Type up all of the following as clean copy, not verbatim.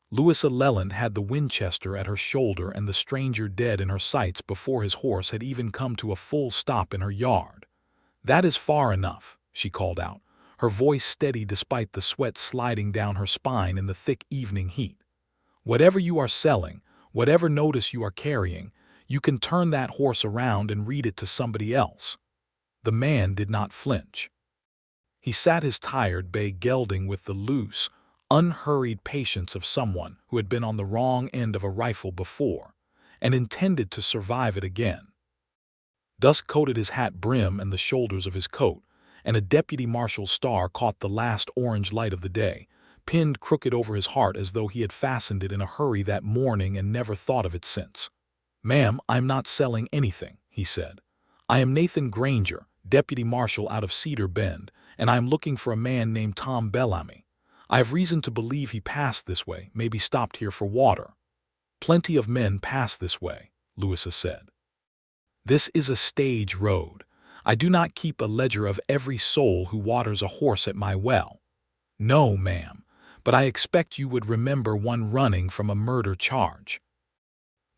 Louisa Leland had the Winchester at her shoulder and the stranger dead in her sights before his horse had even come to a full stop in her yard. "That is far enough," she called out, her voice steady despite the sweat sliding down her spine in the thick evening heat. "Whatever you are selling, whatever notice you are carrying, you can turn that horse around and read it to somebody else." The man did not flinch. He sat his tired bay gelding with the loose, unhurried patience of someone who had been on the wrong end of a rifle before and intended to survive it again. Dust coated his hat brim and the shoulders of his coat, and a deputy marshal's star caught the last orange light of the day, pinned crooked over his heart as though he had fastened it in a hurry that morning and never thought of it since. "Ma'am, I'm not selling anything," he said. "I am Nathan Granger, deputy marshal out of Cedar Bend, and I am looking for a man named Tom Bellamy. I have reason to believe he passed this way, maybe stopped here for water." "Plenty of men pass this way," Louisa said. "This is a stage road. I do not keep a ledger of every soul who waters a horse at my well." "No, ma'am, but I expect you would remember one running from a murder charge."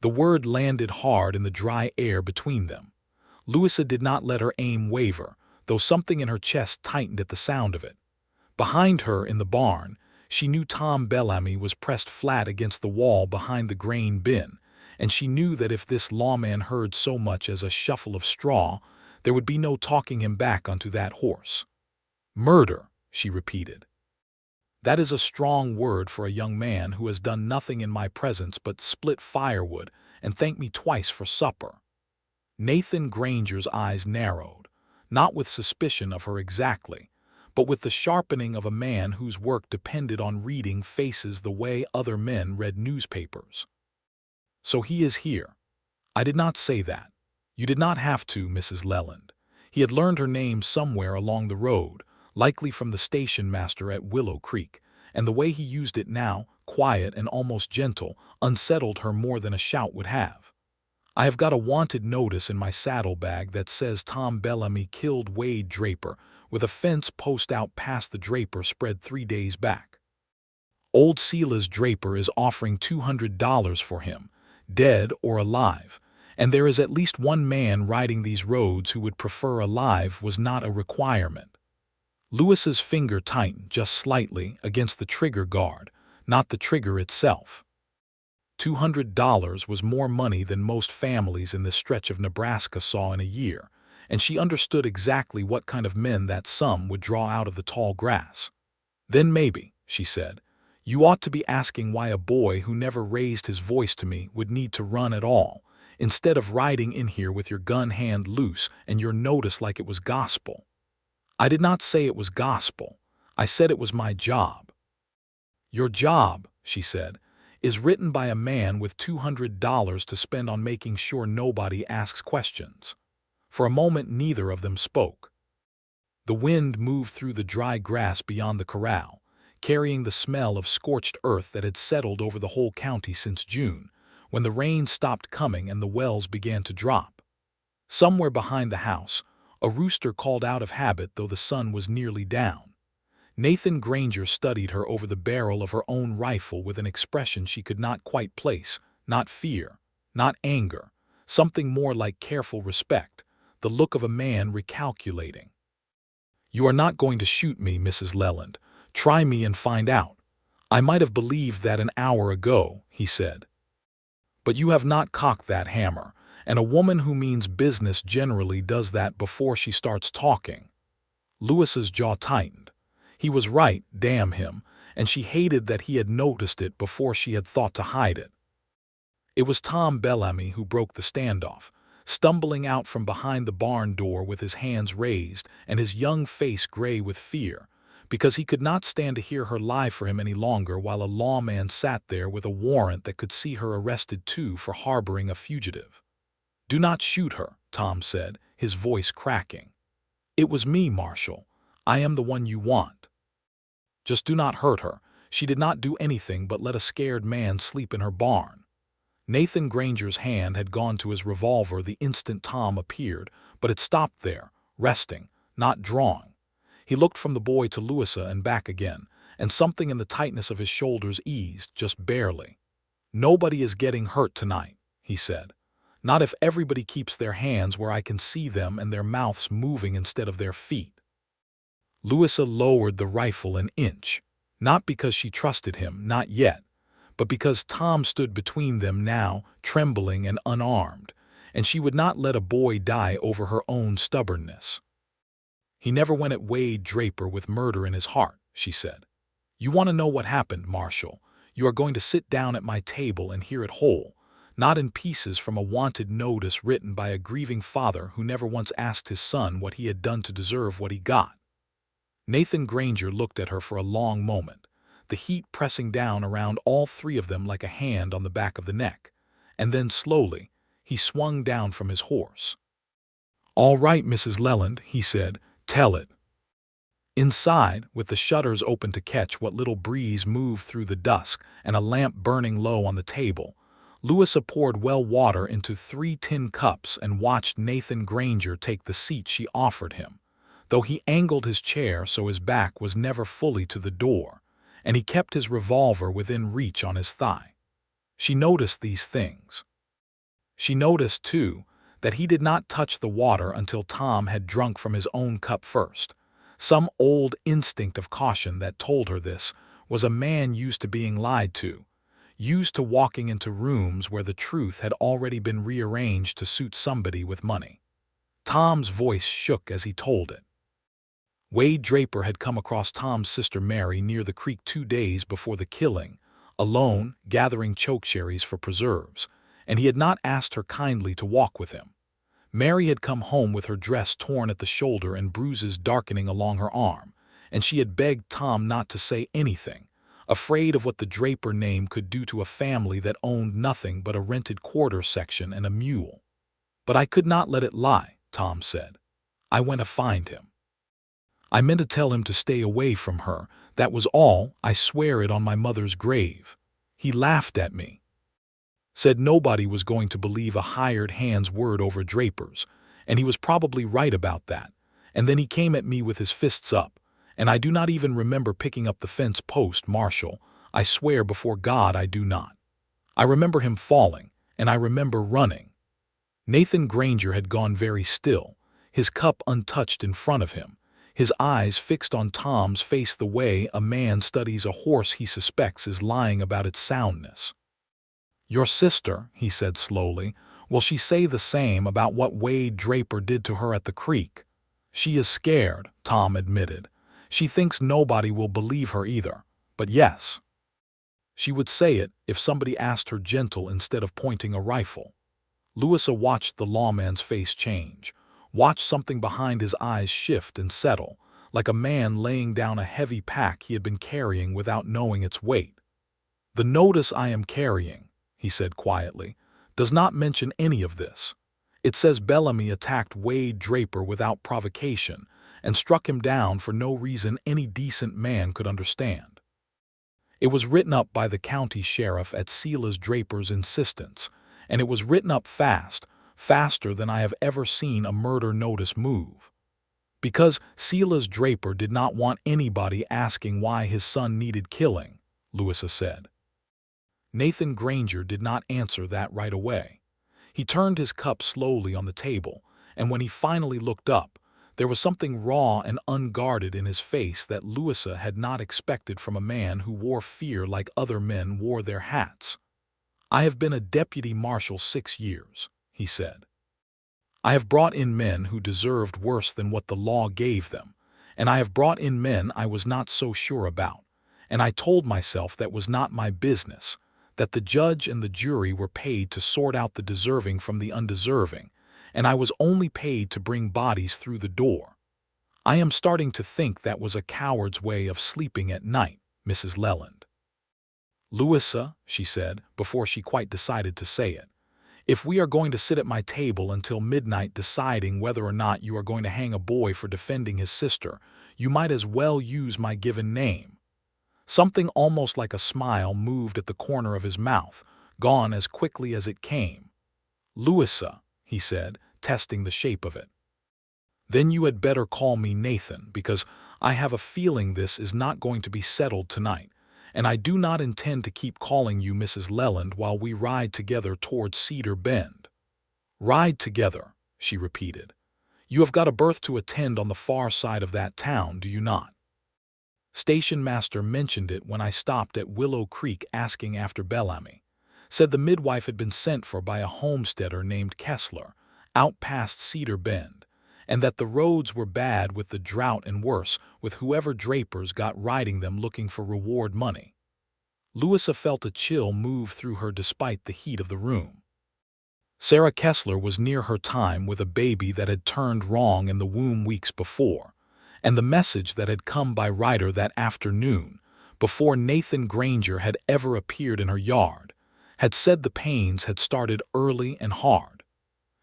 The word landed hard in the dry air between them. Louisa did not let her aim waver, though something in her chest tightened at the sound of it. Behind her in the barn, she knew Tom Bellamy was pressed flat against the wall behind the grain bin, and she knew that if this lawman heard so much as a shuffle of straw, there would be no talking him back onto that horse. "Murder," she repeated. "That is a strong word for a young man who has done nothing in my presence but split firewood and thank me twice for supper." Nathan Granger's eyes narrowed, not with suspicion of her exactly, but with the sharpening of a man whose work depended on reading faces the way other men read newspapers. "So he is here." "I did not say that. You did not have to, Mrs. Leland." He had learned her name somewhere along the road, likely from the station master at Willow Creek, and the way he used it now, quiet and almost gentle, unsettled her more than a shout would have. "I have got a wanted notice in my saddlebag that says Tom Bellamy killed Wade Draper, with a fence post out past the Draper spread 3 days back. Old Silas Draper is offering $200 for him, dead or alive, and there is at least one man riding these roads who would prefer alive was not a requirement." Louisa's finger tightened just slightly against the trigger guard, not the trigger itself. $200 was more money than most families in this stretch of Nebraska saw in a year, and she understood exactly what kind of men that sum would draw out of the tall grass. "Then maybe," she said, "you ought to be asking why a boy who never raised his voice to me would need to run at all, instead of riding in here with your gun hand loose and your notice like it was gospel." "I did not say it was gospel. I said it was my job." "Your job," she said, "is written by a man with $200 to spend on making sure nobody asks questions." For a moment neither of them spoke. The wind moved through the dry grass beyond the corral, carrying the smell of scorched earth that had settled over the whole county since June, when the rain stopped coming and the wells began to drop. Somewhere behind the house, a rooster called out of habit though the sun was nearly down. Nathan Granger studied her over the barrel of her own rifle with an expression she could not quite place, not fear, not anger, something more like careful respect, the look of a man recalculating. "You are not going to shoot me, Mrs. Leland. Try me and find out." "I might have believed that an hour ago," he said. "But you have not cocked that hammer, and a woman who means business generally does that before she starts talking." Louisa's jaw tightened. He was right, damn him, and she hated that he had noticed it before she had thought to hide it. It was Tom Bellamy who broke the standoff, stumbling out from behind the barn door with his hands raised and his young face gray with fear, because he could not stand to hear her lie for him any longer while a lawman sat there with a warrant that could see her arrested too for harboring a fugitive. "Do not shoot her," Tom said, his voice cracking. "It was me, Marshal. I am the one you want. Just do not hurt her. She did not do anything but let a scared man sleep in her barn." Nathan Granger's hand had gone to his revolver the instant Tom appeared, but it stopped there, resting, not drawing. He looked from the boy to Louisa and back again, and something in the tightness of his shoulders eased, just barely. "Nobody is getting hurt tonight," he said. "Not if everybody keeps their hands where I can see them and their mouths moving instead of their feet." Louisa lowered the rifle an inch, not because she trusted him, not yet, but because Tom stood between them now, trembling and unarmed, and she would not let a boy die over her own stubbornness. "He never went at Wade Draper with murder in his heart," she said. "You want to know what happened, Marshal? You are going to sit down at my table and hear it whole, not in pieces from a wanted notice written by a grieving father who never once asked his son what he had done to deserve what he got." Nathan Granger looked at her for a long moment, the heat pressing down around all three of them like a hand on the back of the neck, and then slowly, he swung down from his horse. "All right, Mrs. Leland," he said, "tell it." Inside, with the shutters open to catch what little breeze moved through the dusk and a lamp burning low on the table, Louisa poured well water into 3 tin cups and watched Nathan Granger take the seat she offered him, though he angled his chair so his back was never fully to the door, and he kept his revolver within reach on his thigh. She noticed these things. She noticed, too, that he did not touch the water until Tom had drunk from his own cup first. Some old instinct of caution that told her this was a man used to being lied to, used to walking into rooms where the truth had already been rearranged to suit somebody with money. Tom's voice shook as he told it. Wade Draper had come across Tom's sister Mary near the creek 2 days before the killing, alone, gathering chokecherries for preserves, and he had not asked her kindly to walk with him. Mary had come home with her dress torn at the shoulder and bruises darkening along her arm, and she had begged Tom not to say anything, afraid of what the Draper name could do to a family that owned nothing but a rented quarter section and a mule. "But I could not let it lie," Tom said. "I went to find him. I meant to tell him to stay away from her. That was all. I swear it on my mother's grave." He laughed at me. Said nobody was going to believe a hired hand's word over Draper's, and he was probably right about that. And then he came at me with his fists up, and I do not even remember picking up the fence post, Marshal. I swear before God I do not. I remember him falling, and I remember running. Nathan Granger had gone very still, his cup untouched in front of him, his eyes fixed on Tom's face the way a man studies a horse he suspects is lying about its soundness. "Your sister," he said slowly, "will she say the same about what Wade Draper did to her at the creek?" "She is scared," Tom admitted. "She thinks nobody will believe her either. But yes, she would say it if somebody asked her gentle instead of pointing a rifle." Louisa watched the lawman's face change, watched something behind his eyes shift and settle, like a man laying down a heavy pack he had been carrying without knowing its weight. "The notice I am carrying," he said quietly, "does not mention any of this. It says Bellamy attacked Wade Draper without provocation and struck him down for no reason any decent man could understand. It was written up by the county sheriff at Silas Draper's insistence, and it was written up fast, faster than I have ever seen a murder notice move. Because Silas Draper did not want anybody asking why his son needed killing," Louisa said. Nathan Granger did not answer that right away. He turned his cup slowly on the table, and when he finally looked up, there was something raw and unguarded in his face that Louisa had not expected from a man who wore fear like other men wore their hats. "I have been a deputy marshal 6 years, he said. "I have brought in men who deserved worse than what the law gave them, and I have brought in men I was not so sure about, and I told myself that was not my business, that the judge and the jury were paid to sort out the deserving from the undeserving, and I was only paid to bring bodies through the door. I am starting to think that was a coward's way of sleeping at night, Mrs. Leland." "Louisa," she said, before she quite decided to say it, "if we are going to sit at my table until midnight deciding whether or not you are going to hang a boy for defending his sister, you might as well use my given name." Something almost like a smile moved at the corner of his mouth, gone as quickly as it came. "Louisa," he said, testing the shape of it. "Then you had better call me Nathan, because I have a feeling this is not going to be settled tonight, and I do not intend to keep calling you Mrs. Leland while we ride together towards Cedar Bend." "Ride together," she repeated. "You have got a berth to attend on the far side of that town, do you not?" Station master mentioned it when I stopped at Willow Creek asking after Bellamy. Said the midwife had been sent for by a homesteader named Kessler, out past Cedar Bend, and that the roads were bad with the drought and worse with whoever drapers got riding them looking for reward money. Louisa felt a chill move through her despite the heat of the room. Sarah Kessler was near her time with a baby that had turned wrong in the womb weeks before, and the message that had come by Ryder that afternoon, before Nathan Granger had ever appeared in her yard, had said the pains had started early and hard.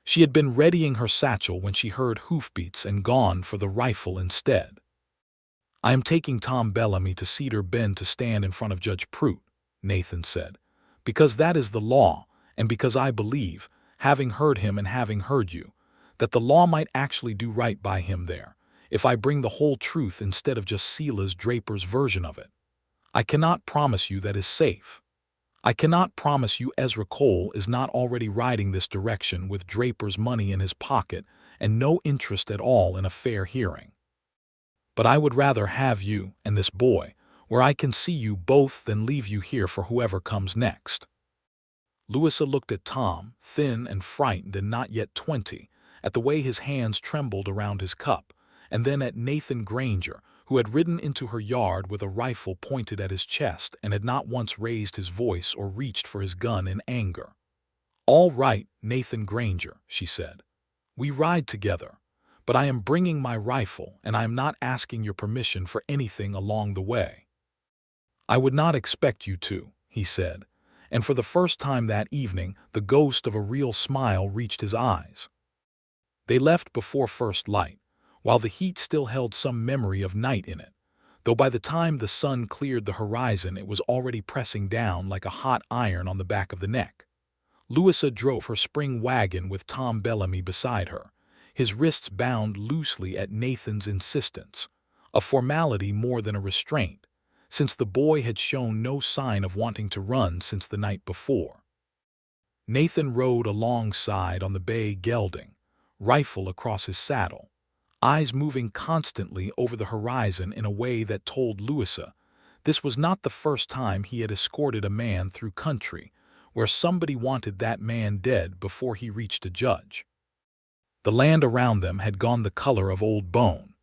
She had been readying her satchel when she heard hoofbeats and gone for the rifle instead. "I am taking Tom Bellamy to Cedar Bend to stand in front of Judge Pruitt," Nathan said, "because that is the law, and because I believe, having heard him and having heard you, that the law might actually do right by him there, if I bring the whole truth instead of just Sela's Draper's version of it. I cannot promise you that is safe. I cannot promise you Ezra Cole is not already riding this direction with Draper's money in his pocket and no interest at all in a fair hearing. But I would rather have you and this boy where I can see you both than leave you here for whoever comes next." Louisa looked at Tom, thin and frightened and not yet 20, at the way his hands trembled around his cup, and then at Nathan Granger, who had ridden into her yard with a rifle pointed at his chest and had not once raised his voice or reached for his gun in anger. "All right, Nathan Granger," she said. "We ride together, but I am bringing my rifle and I am not asking your permission for anything along the way." "I would not expect you to," he said, and for the first time that evening the ghost of a real smile reached his eyes. They left before first light, while the heat still held some memory of night in it, though by the time the sun cleared the horizon it was already pressing down like a hot iron on the back of the neck. Louisa drove her spring wagon with Tom Bellamy beside her, his wrists bound loosely at Nathan's insistence, a formality more than a restraint, since the boy had shown no sign of wanting to run since the night before. Nathan rode alongside on the bay gelding, rifle across his saddle, eyes moving constantly over the horizon in a way that told Louisa this was not the first time he had escorted a man through country where somebody wanted that man dead before he reached a judge. The land around them had gone the color of old bone.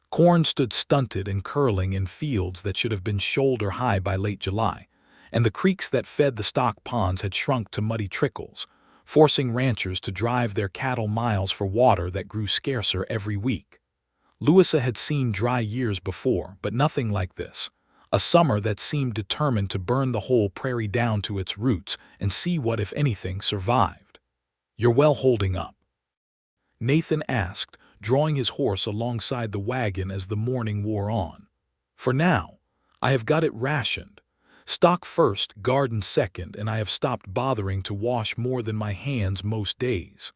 Corn stood stunted and curling in fields that should have been shoulder-high by late July, and the creeks that fed the stock ponds had shrunk to muddy trickles, forcing ranchers to drive their cattle miles for water that grew scarcer every week. Louisa had seen dry years before, but nothing like this, a summer that seemed determined to burn the whole prairie down to its roots and see what, if anything, survived. "You're well holding up?" Nathan asked, drawing his horse alongside the wagon as the morning wore on. "For now, I have got it rationed. Stock first, garden second, and I have stopped bothering to wash more than my hands most days."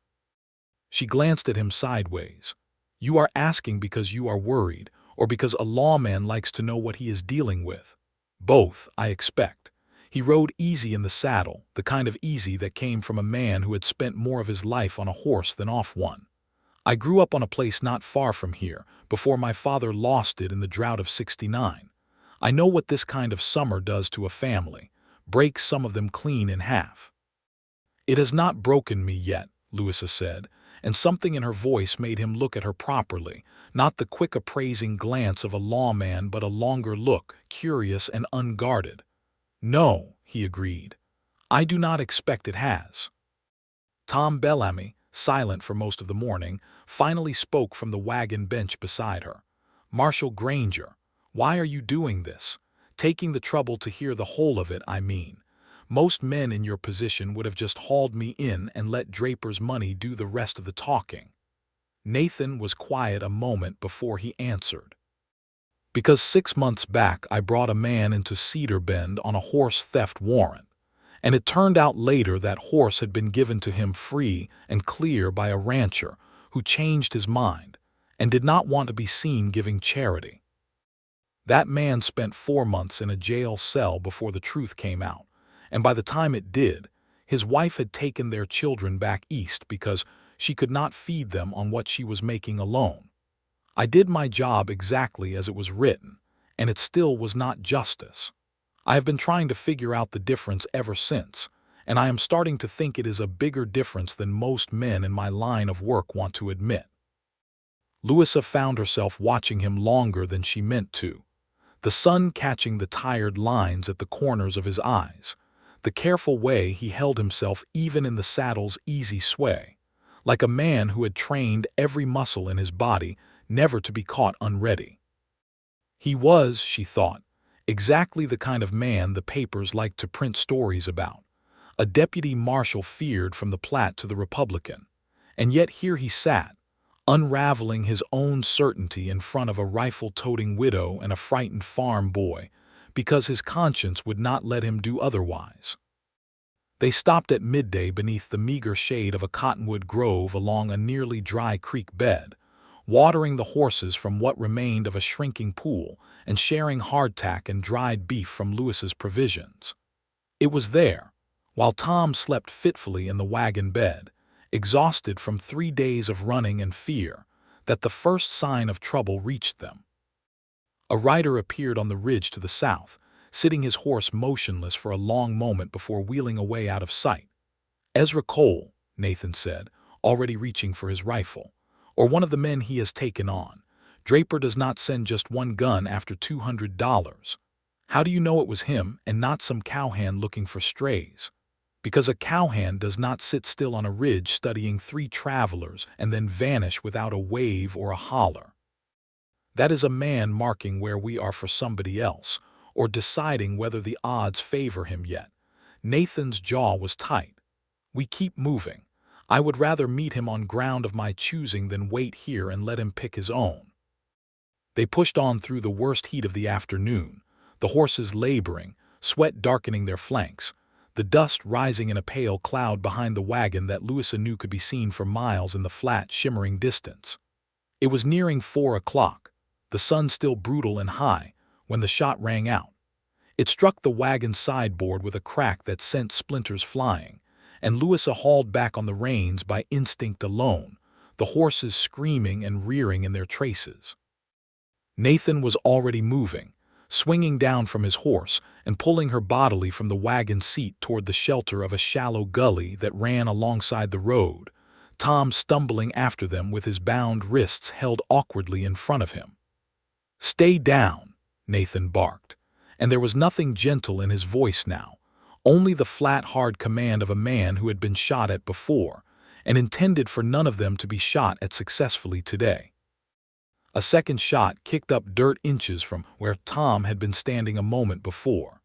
She glanced at him sideways. "You are asking because you are worried, or because a lawman likes to know what he is dealing with?" "Both, I expect." He rode easy in the saddle, the kind of easy that came from a man who had spent more of his life on a horse than off one. "I grew up on a place not far from here, before my father lost it in the drought of '69. I know what this kind of summer does to a family, breaks some of them clean in half." "It has not broken me yet," Louisa said, and something in her voice made him look at her properly, not the quick appraising glance of a lawman but a longer look, curious and unguarded. "No," he agreed. "I do not expect it has." Tom Bellamy, silent for most of the morning, finally spoke from the wagon bench beside her. "Marshal Granger, why are you doing this? Taking the trouble to hear the whole of it, I mean. Most men in your position would have just hauled me in and let Draper's money do the rest of the talking." Nathan was quiet a moment before he answered. "Because 6 months back I brought a man into Cedar Bend on a horse theft warrant, and it turned out later that horse had been given to him free and clear by a rancher who changed his mind and did not want to be seen giving charity. That man spent 4 months in a jail cell before the truth came out, and by the time it did, his wife had taken their children back east because she could not feed them on what she was making alone. I did my job exactly as it was written, and it still was not justice. I have been trying to figure out the difference ever since, and I am starting to think it is a bigger difference than most men in my line of work want to admit. Louisa found herself watching him longer than she meant to, the sun catching the tired lines at the corners of his eyes, the careful way he held himself even in the saddle's easy sway, like a man who had trained every muscle in his body never to be caught unready. He was, she thought, exactly the kind of man the papers liked to print stories about, a deputy marshal feared from the Platte to the Republican, and yet here he sat, unraveling his own certainty in front of a rifle-toting widow and a frightened farm boy, because his conscience would not let him do otherwise. They stopped at midday beneath the meager shade of a cottonwood grove along a nearly dry creek bed, watering the horses from what remained of a shrinking pool and sharing hardtack and dried beef from Louis's provisions. It was there, while Tom slept fitfully in the wagon bed, exhausted from 3 days of running and fear, that the first sign of trouble reached them. A rider appeared on the ridge to the south, sitting his horse motionless for a long moment before wheeling away out of sight. "Ezra Cole," Nathan said, already reaching for his rifle, "or one of the men he has taken on. Draper does not send just one gun after $200. How do you know it was him and not some cowhand looking for strays? Because a cowhand does not sit still on a ridge studying 3 travelers and then vanish without a wave or a holler. That is a man marking where we are for somebody else, or deciding whether the odds favor him yet." Nathan's jaw was tight. "We keep moving. I would rather meet him on ground of my choosing than wait here and let him pick his own." They pushed on through the worst heat of the afternoon, the horses laboring, sweat darkening their flanks, the dust rising in a pale cloud behind the wagon that Louisa knew could be seen for miles in the flat, shimmering distance. It was nearing 4 o'clock, the sun still brutal and high, when the shot rang out. It struck the wagon's sideboard with a crack that sent splinters flying, and Louisa hauled back on the reins by instinct alone, the horses screaming and rearing in their traces. Nathan was already moving, swinging down from his horse and pulling her bodily from the wagon seat toward the shelter of a shallow gully that ran alongside the road, Tom stumbling after them with his bound wrists held awkwardly in front of him. "Stay down," Nathan barked, and there was nothing gentle in his voice now, only the flat, hard command of a man who had been shot at before, and intended for none of them to be shot at successfully today. A second shot kicked up dirt inches from where Tom had been standing a moment before.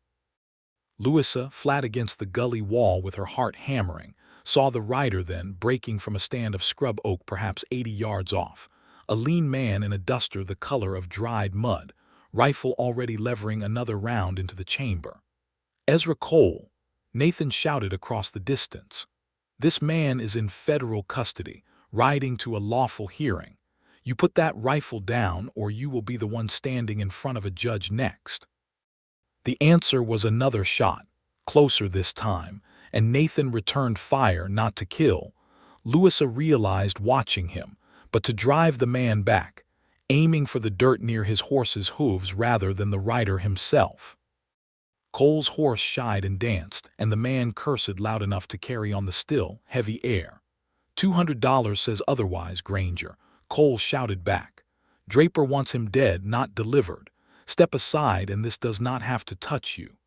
Louisa, flat against the gully wall with her heart hammering, saw the rider then breaking from a stand of scrub oak perhaps 80 yards off, a lean man in a duster the color of dried mud, rifle already levering another round into the chamber. "Ezra Cole," Nathan shouted across the distance. "This man is in federal custody, riding to a lawful hearing. You put that rifle down or you will be the one standing in front of a judge next." The answer was another shot, closer this time, and Nathan returned fire not to kill, Louisa realized watching him, but to drive the man back, aiming for the dirt near his horse's hooves rather than the rider himself. Cole's horse shied and danced, and the man cursed loud enough to carry on the still, heavy air. $200 says otherwise, Granger," Cole shouted back. "Draper wants him dead, not delivered. Step aside and this does not have to touch you."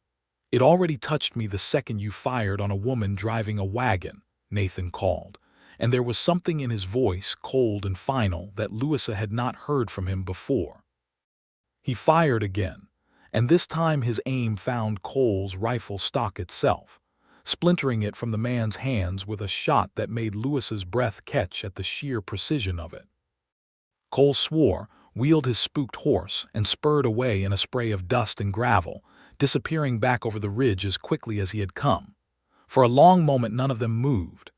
"It already touched me the second you fired on a woman driving a wagon," Nathan called, and there was something in his voice, cold and final, that Louisa had not heard from him before. He fired again, and this time his aim found Cole's rifle stock itself, splintering it from the man's hands with a shot that made Louisa's breath catch at the sheer precision of it. Cole swore, wheeled his spooked horse, and spurred away in a spray of dust and gravel, disappearing back over the ridge as quickly as he had come. For a long moment none of them moved.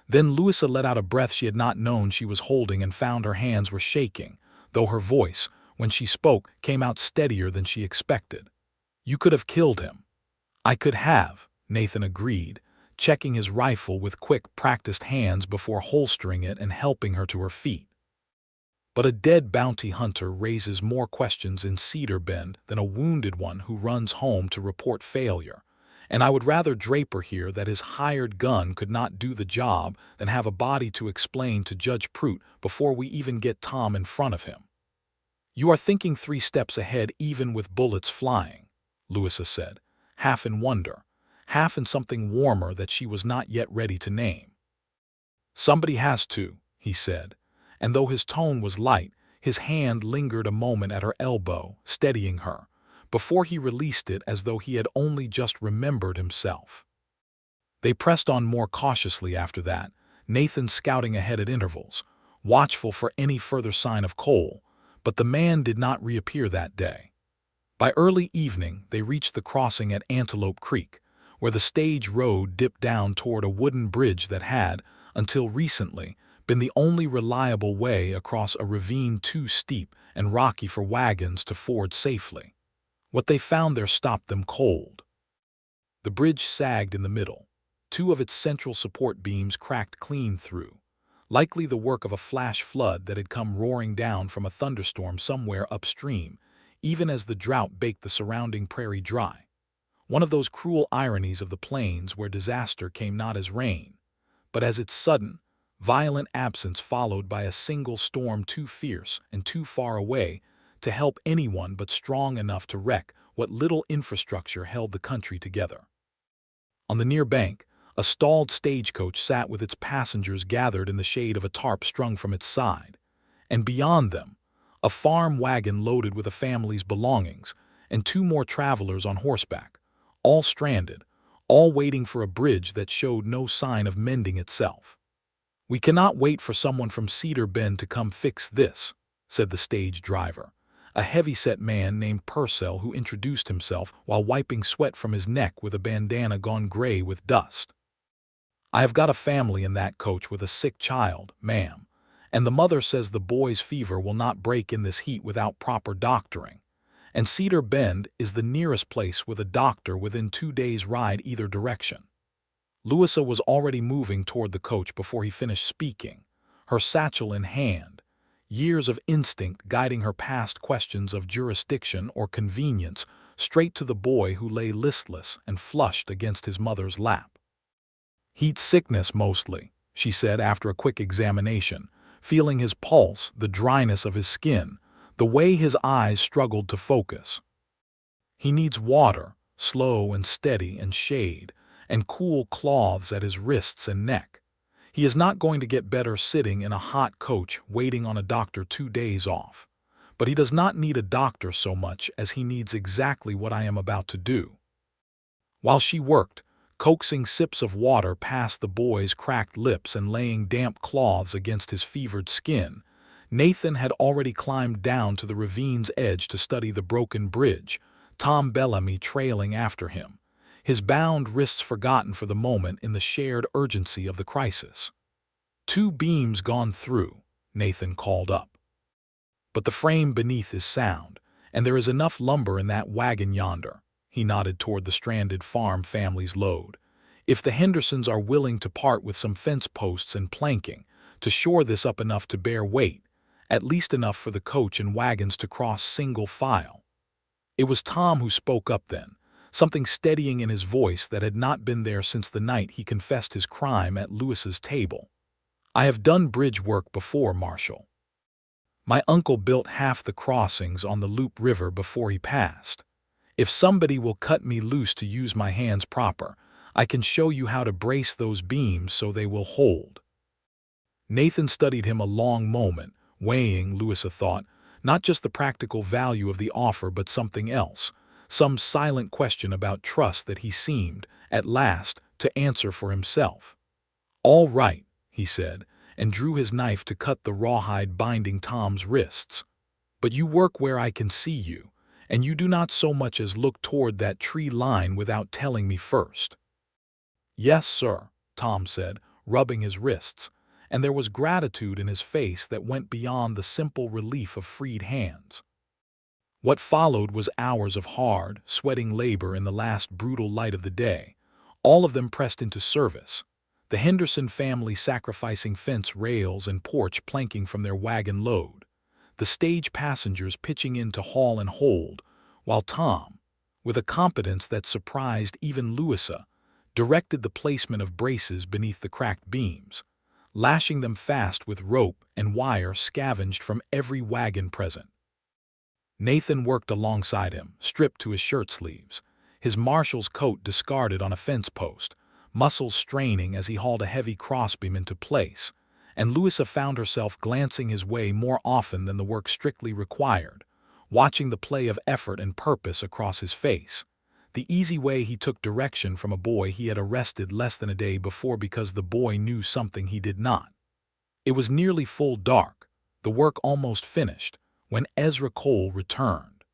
Then Louisa let out a breath she had not known she was holding and found her hands were shaking, though her voice, when she spoke, came out steadier than she expected. "You could have killed him." "I could have," Nathan agreed, checking his rifle with quick, practiced hands before holstering it and helping her to her feet. But a dead bounty hunter raises more questions in Cedar Bend than a wounded one who runs home to report failure, and I would rather Draper hear that his hired gun could not do the job than have a body to explain to Judge Pruitt before we even get Tom in front of him. "You are thinking 3 steps ahead even with bullets flying," Louisa said, half in wonder, half in something warmer that she was not yet ready to name. "Somebody has to," he said, and though his tone was light, his hand lingered a moment at her elbow, steadying her, before he released it as though he had only just remembered himself. They pressed on more cautiously after that, Nathan scouting ahead at intervals, watchful for any further sign of Cole, but the man did not reappear that day. By early evening, they reached the crossing at Antelope Creek, where the stage road dipped down toward a wooden bridge that had, until recently, been the only reliable way across a ravine too steep and rocky for wagons to ford safely. What they found there stopped them cold. The bridge sagged in the middle, 2 of its central support beams cracked clean through, likely the work of a flash flood that had come roaring down from a thunderstorm somewhere upstream, even as the drought baked the surrounding prairie dry. One of those cruel ironies of the plains where disaster came not as rain, but as its sudden, violent absence followed by a single storm too fierce and too far away to help anyone but strong enough to wreck what little infrastructure held the country together. On the near bank, a stalled stagecoach sat with its passengers gathered in the shade of a tarp strung from its side, and beyond them, a farm wagon loaded with a family's belongings, and 2 more travelers on horseback, all stranded, all waiting for a bridge that showed no sign of mending itself. "We cannot wait for someone from Cedar Bend to come fix this," said the stage driver, a heavy-set man named Purcell who introduced himself while wiping sweat from his neck with a bandana gone gray with dust. "I have got a family in that coach with a sick child, ma'am, and the mother says the boy's fever will not break in this heat without proper doctoring, and Cedar Bend is the nearest place with a doctor within 2 days' ride either direction." Louisa was already moving toward the coach before he finished speaking, her satchel in hand, years of instinct guiding her past questions of jurisdiction or convenience straight to the boy who lay listless and flushed against his mother's lap. "Heat sickness mostly," she said after a quick examination, feeling his pulse, the dryness of his skin, the way his eyes struggled to focus. "He needs water, slow and steady, and shade, and cool cloths at his wrists and neck. He is not going to get better sitting in a hot coach waiting on a doctor 2 days off. But he does not need a doctor so much as he needs exactly what I am about to do." While she worked, coaxing sips of water past the boy's cracked lips and laying damp cloths against his fevered skin, Nathan had already climbed down to the ravine's edge to study the broken bridge, Tom Bellamy trailing after him, his bound wrists forgotten for the moment in the shared urgency of the crisis. "2 beams gone through," Nathan called up. "But the frame beneath is sound, and there is enough lumber in that wagon yonder." He nodded toward the stranded farm family's load. "If the Hendersons are willing to part with some fence posts and planking to shore this up enough to bear weight, at least enough for the coach and wagons to cross single file." It was Tom who spoke up then, something steadying in his voice that had not been there since the night he confessed his crime at Lewis's table. "I have done bridge work before, Marshal. My uncle built half the crossings on the Loop River before he passed. If somebody will cut me loose to use my hands proper, I can show you how to brace those beams so they will hold." Nathan studied him a long moment, weighing, Louisa thought, not just the practical value of the offer but something else, some silent question about trust that he seemed, at last, to answer for himself. "All right," he said, and drew his knife to cut the rawhide binding Tom's wrists. "But you work where I can see you, and you do not so much as look toward that tree line without telling me first." "Yes, sir," Tom said, rubbing his wrists, and there was gratitude in his face that went beyond the simple relief of freed hands. What followed was hours of hard, sweating labor in the last brutal light of the day, all of them pressed into service. The Henderson family sacrificing fence rails and porch planking from their wagon load, the stage passengers pitching in to haul and hold, while Tom, with a competence that surprised even Louisa, directed the placement of braces beneath the cracked beams, lashing them fast with rope and wire scavenged from every wagon present. Nathan worked alongside him, stripped to his shirt sleeves, his marshal's coat discarded on a fence post, muscles straining as he hauled a heavy crossbeam into place, and Louisa found herself glancing his way more often than the work strictly required, watching the play of effort and purpose across his face, the easy way he took direction from a boy he had arrested less than a day before because the boy knew something he did not. It was nearly full dark, the work almost finished, when Ezra Cole returned.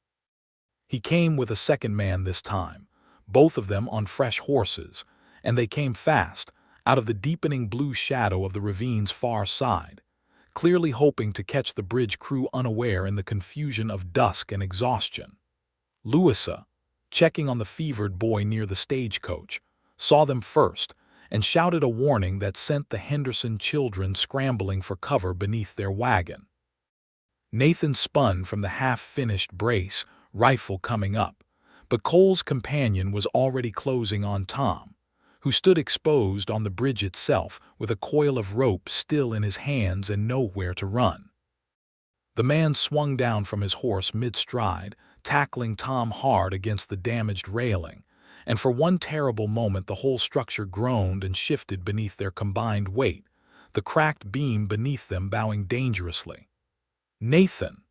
He came with a second man this time, both of them on fresh horses, and they came fast, out of the deepening blue shadow of the ravine's far side, clearly hoping to catch the bridge crew unaware in the confusion of dusk and exhaustion. Louisa, checking on the fevered boy near the stagecoach, saw them first and shouted a warning that sent the Henderson children scrambling for cover beneath their wagon. Nathan spun from the half-finished brace, rifle coming up, but Cole's companion was already closing on Tom, who stood exposed on the bridge itself with a coil of rope still in his hands and nowhere to run. The man swung down from his horse mid-stride, tackling Tom hard against the damaged railing, and for one terrible moment the whole structure groaned and shifted beneath their combined weight, the cracked beam beneath them bowing dangerously. "Nathan!"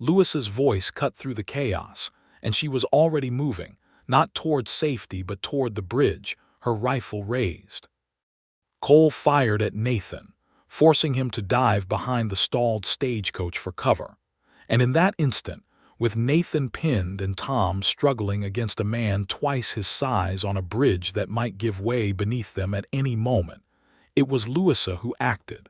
Louisa's voice cut through the chaos, and she was already moving, not toward safety but toward the bridge, her rifle raised. Cole fired at Nathan, forcing him to dive behind the stalled stagecoach for cover, and in that instant, with Nathan pinned and Tom struggling against a man twice his size on a bridge that might give way beneath them at any moment, it was Louisa who acted.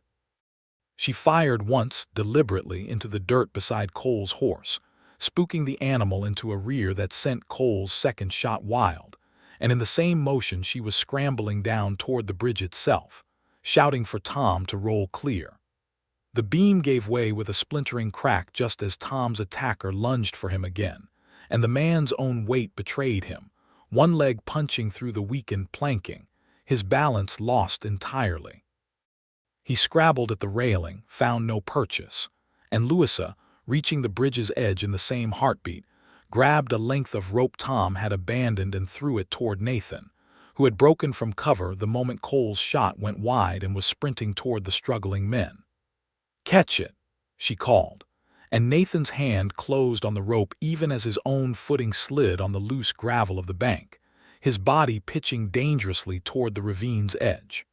She fired once, deliberately, into the dirt beside Cole's horse, spooking the animal into a rear that sent Cole's second shot wild, and in the same motion she was scrambling down toward the bridge itself, shouting for Tom to roll clear. The beam gave way with a splintering crack just as Tom's attacker lunged for him again, and the man's own weight betrayed him, one leg punching through the weakened planking, his balance lost entirely. He scrabbled at the railing, found no purchase, and Louisa, reaching the bridge's edge in the same heartbeat, grabbed a length of rope Tom had abandoned and threw it toward Nathan, who had broken from cover the moment Cole's shot went wide and was sprinting toward the struggling men. "Catch it," she called, and Nathan's hand closed on the rope even as his own footing slid on the loose gravel of the bank, his body pitching dangerously toward the ravine's edge.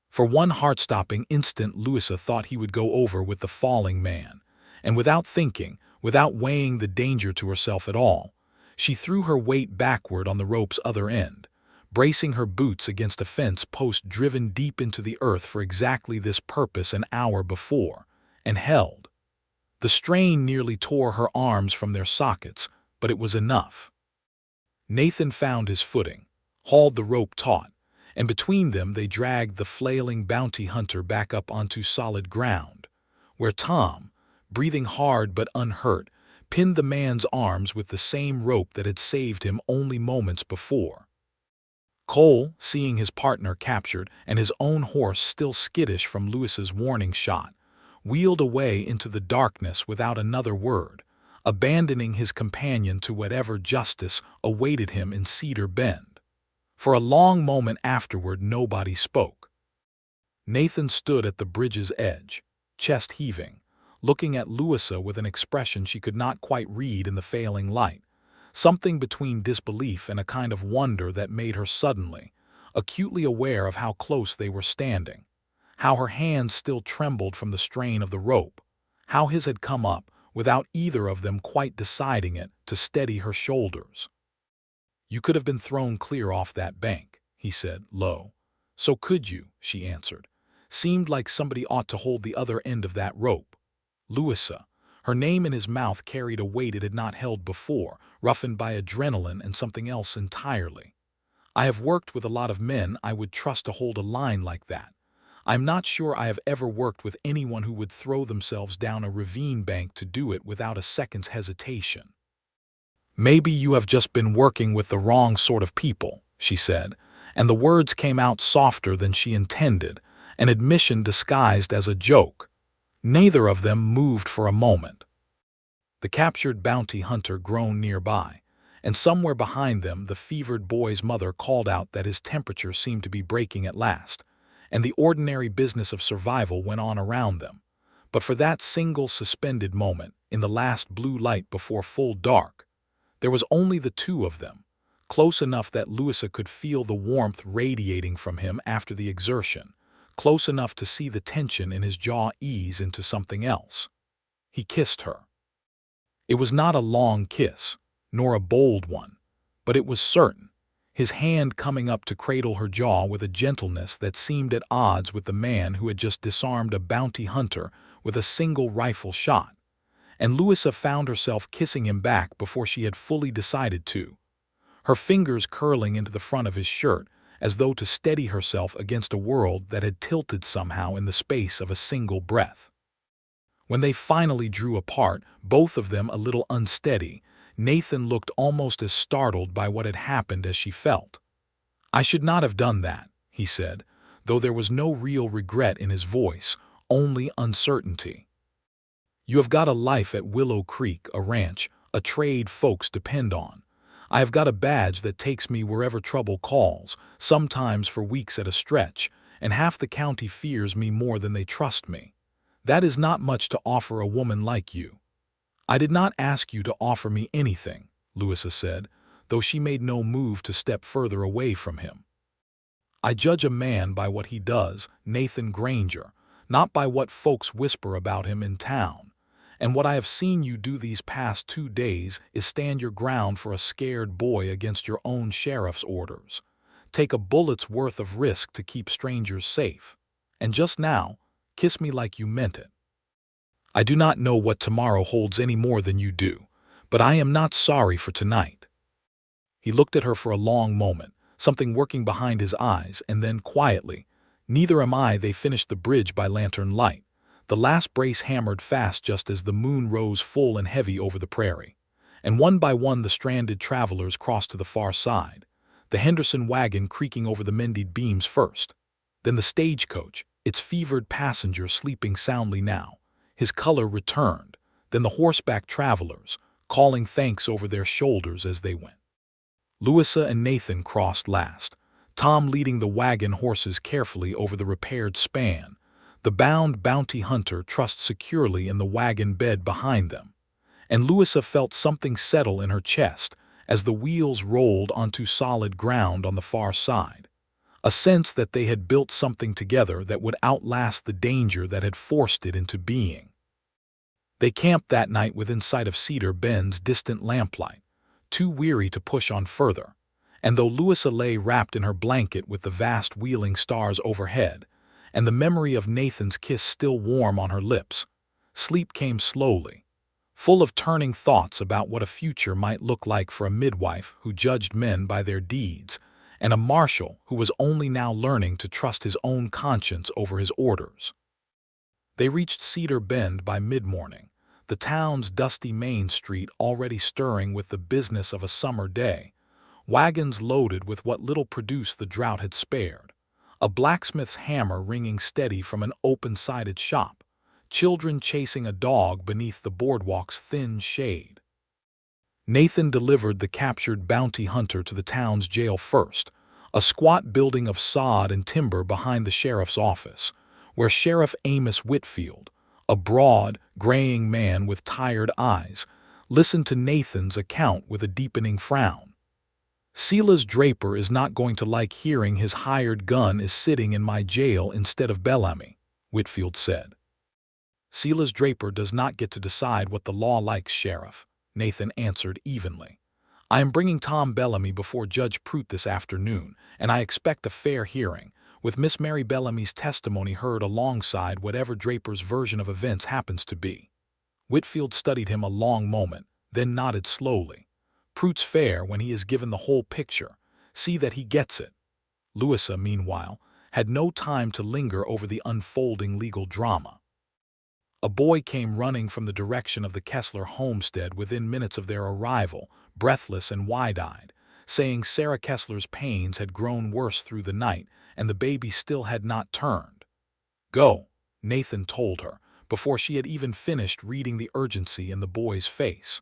For one heart-stopping instant Louisa thought he would go over with the falling man, and without thinking, without weighing the danger to herself at all, she threw her weight backward on the rope's other end, bracing her boots against a fence post driven deep into the earth for exactly this purpose an hour before, and held. The strain nearly tore her arms from their sockets, but it was enough. Nathan found his footing, hauled the rope taut, and between them they dragged the flailing bounty hunter back up onto solid ground, where Tom, breathing hard but unhurt, pinned the man's arms with the same rope that had saved him only moments before. Cole, seeing his partner captured and his own horse still skittish from Louisa's warning shot, wheeled away into the darkness without another word, abandoning his companion to whatever justice awaited him in Cedar Bend. For a long moment afterward nobody spoke. Nathan stood at the bridge's edge, chest heaving, looking at Louisa with an expression she could not quite read in the failing light, something between disbelief and a kind of wonder that made her suddenly, acutely aware of how close they were standing, how her hands still trembled from the strain of the rope, how his had come up, without either of them quite deciding it, to steady her shoulders. "You could have been thrown clear off that bank," he said, low. "So could you," she answered. "Seemed like somebody ought to hold the other end of that rope." Louisa, Her name in his mouth carried a weight it had not held before, roughened by adrenaline and something else entirely. I have worked with a lot of men I would trust to hold a line like that. I'm not sure I have ever worked with anyone who would throw themselves down a ravine bank to do it without a second's hesitation. Maybe you have just been working with the wrong sort of people, she said, and the words came out softer than she intended, an admission disguised as a joke. Neither of them moved for a moment. The captured bounty hunter groaned nearby, and somewhere behind them the fevered boy's mother called out that his temperature seemed to be breaking at last, and the ordinary business of survival went on around them. But for that single suspended moment, in the last blue light before full dark, there was only the two of them, close enough that Louisa could feel the warmth radiating from him after the exertion, close enough to see the tension in his jaw ease into something else. He kissed her. It was not a long kiss, nor a bold one, but it was certain, his hand coming up to cradle her jaw with a gentleness that seemed at odds with the man who had just disarmed a bounty hunter with a single rifle shot. And Louisa found herself kissing him back before she had fully decided to, her fingers curling into the front of his shirt as though to steady herself against a world that had tilted somehow in the space of a single breath. When they finally drew apart, both of them a little unsteady, Nathan looked almost as startled by what had happened as she felt. "I should not have done that," he said, though there was no real regret in his voice, only uncertainty. "You have got a life at Willow Creek, a ranch, a trade folks depend on. I have got a badge that takes me wherever trouble calls, sometimes for weeks at a stretch, and half the county fears me more than they trust me. That is not much to offer a woman like you." "I did not ask you to offer me anything," Louisa said, though she made no move to step further away from him. "I judge a man by what he does, Nathan Granger, not by what folks whisper about him in town. And what I have seen you do these past 2 days is stand your ground for a scared boy against your own sheriff's orders. Take a bullet's worth of risk to keep strangers safe. And just now, kiss me like you meant it. I do not know what tomorrow holds any more than you do, but I am not sorry for tonight." He looked at her for a long moment, something working behind his eyes, and then quietly, "Neither am I." They finished the bridge by lantern light. The last brace hammered fast just as the moon rose full and heavy over the prairie, and one by one the stranded travelers crossed to the far side, the Henderson wagon creaking over the mended beams first, then the stagecoach, its fevered passenger sleeping soundly now, his color returned, then the horseback travelers, calling thanks over their shoulders as they went. Louisa and Nathan crossed last, Tom leading the wagon horses carefully over the repaired span, the bound bounty hunter trussed securely in the wagon bed behind them, and Louisa felt something settle in her chest as the wheels rolled onto solid ground on the far side, a sense that they had built something together that would outlast the danger that had forced it into being. They camped that night within sight of Cedar Bend's distant lamplight, too weary to push on further, and though Louisa lay wrapped in her blanket with the vast wheeling stars overhead, and the memory of Nathan's kiss still warm on her lips, sleep came slowly, full of turning thoughts about what a future might look like for a midwife who judged men by their deeds, and a marshal who was only now learning to trust his own conscience over his orders. They reached Cedar Bend by mid-morning, the town's dusty main street already stirring with the business of a summer day, wagons loaded with what little produce the drought had spared, a blacksmith's hammer ringing steady from an open-sided shop, children chasing a dog beneath the boardwalk's thin shade. Nathan delivered the captured bounty hunter to the town's jail first, a squat building of sod and timber behind the sheriff's office, where Sheriff Amos Whitfield, a broad, graying man with tired eyes, listened to Nathan's account with a deepening frown. "Silas Draper is not going to like hearing his hired gun is sitting in my jail instead of Bellamy," Whitfield said. "Silas Draper does not get to decide what the law likes, Sheriff," Nathan answered evenly. "I am bringing Tom Bellamy before Judge Pruitt this afternoon, and I expect a fair hearing, with Miss Mary Bellamy's testimony heard alongside whatever Draper's version of events happens to be." Whitfield studied him a long moment, then nodded slowly. "Prute's fair when he is given the whole picture. See that he gets it." Louisa, meanwhile, had no time to linger over the unfolding legal drama. A boy came running from the direction of the Kessler homestead within minutes of their arrival, breathless and wide-eyed, saying Sarah Kessler's pains had grown worse through the night and the baby still had not turned. "Go," Nathan told her, before she had even finished reading the urgency in the boy's face.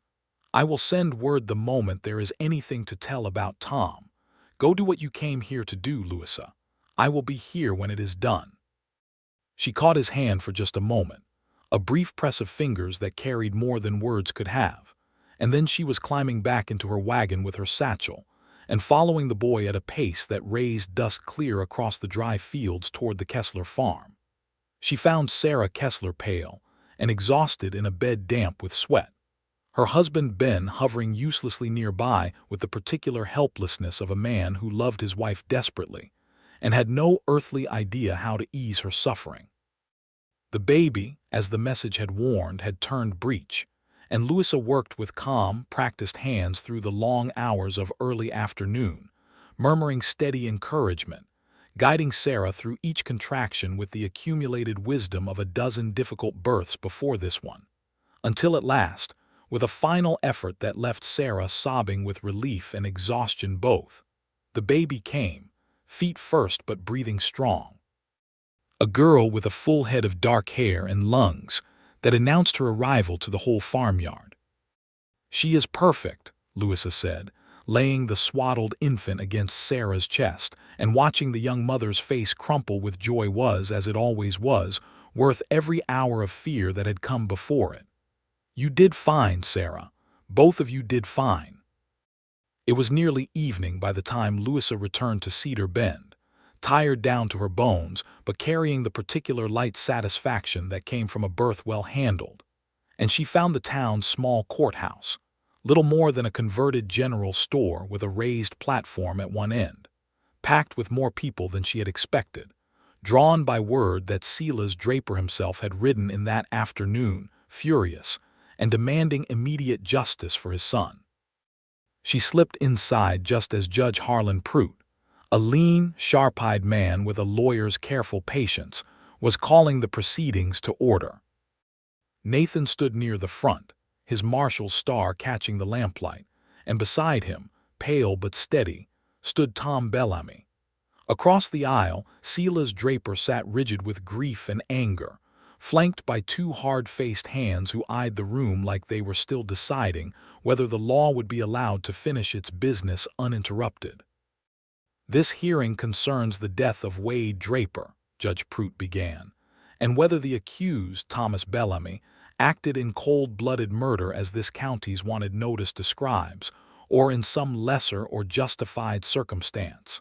"I will send word the moment there is anything to tell about Tom. Go do what you came here to do, Louisa. I will be here when it is done." She caught his hand for just a moment, a brief press of fingers that carried more than words could have, and then she was climbing back into her wagon with her satchel and following the boy at a pace that raised dust clear across the dry fields toward the Kessler farm. She found Sarah Kessler pale and exhausted in a bed damp with sweat, her husband Ben hovering uselessly nearby with the particular helplessness of a man who loved his wife desperately and had no earthly idea how to ease her suffering. The baby, as the message had warned, had turned breech, and Louisa worked with calm, practiced hands through the long hours of early afternoon, murmuring steady encouragement, guiding Sarah through each contraction with the accumulated wisdom of a dozen difficult births before this one, until at last, with a final effort that left Sarah sobbing with relief and exhaustion both, the baby came, feet first but breathing strong. A girl with a full head of dark hair and lungs that announced her arrival to the whole farmyard. "She is perfect," Louisa said, laying the swaddled infant against Sarah's chest, and watching the young mother's face crumple with joy was, as it always was, worth every hour of fear that had come before it. "You did fine, Sarah. Both of you did fine." It was nearly evening by the time Louisa returned to Cedar Bend, tired down to her bones, but carrying the particular light satisfaction that came from a birth well handled. And she found the town's small courthouse, little more than a converted general store with a raised platform at one end, packed with more people than she had expected, drawn by word that Silas Draper himself had ridden in that afternoon, furious, and demanding immediate justice for his son. She slipped inside just as Judge Harlan Pruitt, a lean, sharp-eyed man with a lawyer's careful patience, was calling the proceedings to order. Nathan stood near the front, his marshal's star catching the lamplight, and beside him, pale but steady, stood Tom Bellamy. Across the aisle, Silas Draper sat rigid with grief and anger, flanked by two hard-faced hands who eyed the room like they were still deciding whether the law would be allowed to finish its business uninterrupted. "This hearing concerns the death of Wade Draper," Judge Pruitt began, "and whether the accused, Thomas Bellamy, acted in cold-blooded murder as this county's wanted notice describes, or in some lesser or justified circumstance.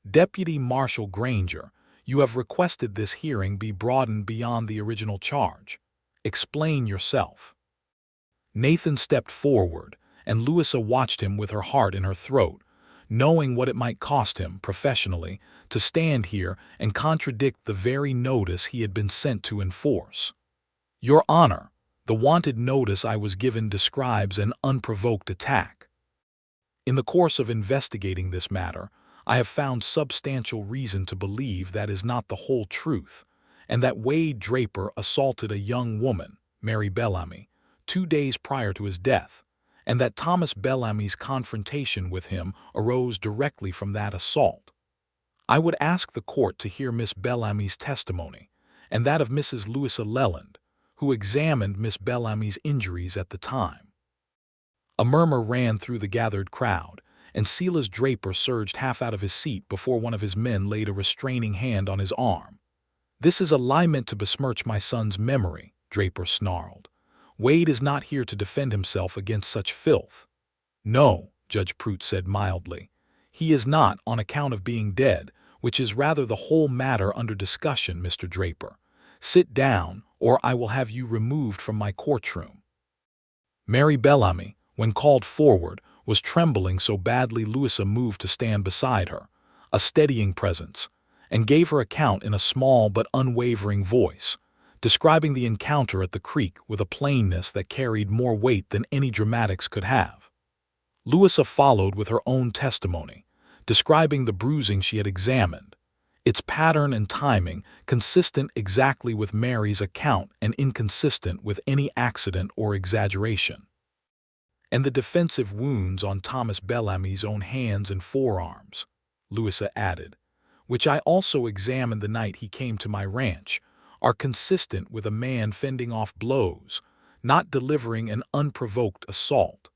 Deputy Marshal Granger, you have requested this hearing be broadened beyond the original charge. Explain yourself." Nathan stepped forward, and Louisa watched him with her heart in her throat, knowing what it might cost him, professionally, to stand here and contradict the very notice he had been sent to enforce. "Your Honor, the wanted notice I was given describes an unprovoked attack. In the course of investigating this matter, I have found substantial reason to believe that is not the whole truth, and that Wade Draper assaulted a young woman, Mary Bellamy, 2 days prior to his death, and that Thomas Bellamy's confrontation with him arose directly from that assault. I would ask the court to hear Miss Bellamy's testimony, and that of Mrs. Louisa Leland, who examined Miss Bellamy's injuries at the time." A murmur ran through the gathered crowd, and Silas Draper surged half out of his seat before one of his men laid a restraining hand on his arm. "This is a lie meant to besmirch my son's memory," Draper snarled. "Wade is not here to defend himself against such filth." "No," Judge Pruitt said mildly. "He is not, on account of being dead, which is rather the whole matter under discussion, Mr. Draper. Sit down, or I will have you removed from my courtroom." Mary Bellamy, when called forward, was trembling so badly Louisa moved to stand beside her, a steadying presence, and gave her account in a small but unwavering voice, describing the encounter at the creek with a plainness that carried more weight than any dramatics could have. Louisa followed with her own testimony, describing the bruising she had examined, its pattern and timing consistent exactly with Mary's account and inconsistent with any accident or exaggeration. And the defensive wounds on Thomas Bellamy's own hands and forearms, Louisa added, which I also examined the night he came to my ranch, are consistent with a man fending off blows, not delivering an unprovoked assault.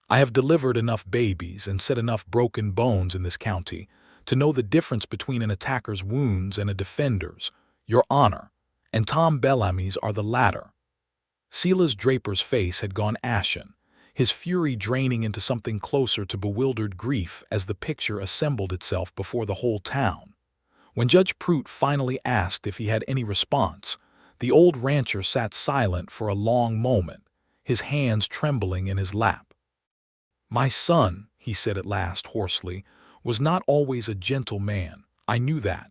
I have delivered enough babies and set enough broken bones in this county to know the difference between an attacker's wounds and a defender's, Your Honor, and Tom Bellamy's are the latter. Silas Draper's face had gone ashen, his fury draining into something closer to bewildered grief as the picture assembled itself before the whole town. When Judge Prout finally asked if he had any response, the old rancher sat silent for a long moment, his hands trembling in his lap. "My son," he said at last hoarsely, "was not always a gentle man. I knew that.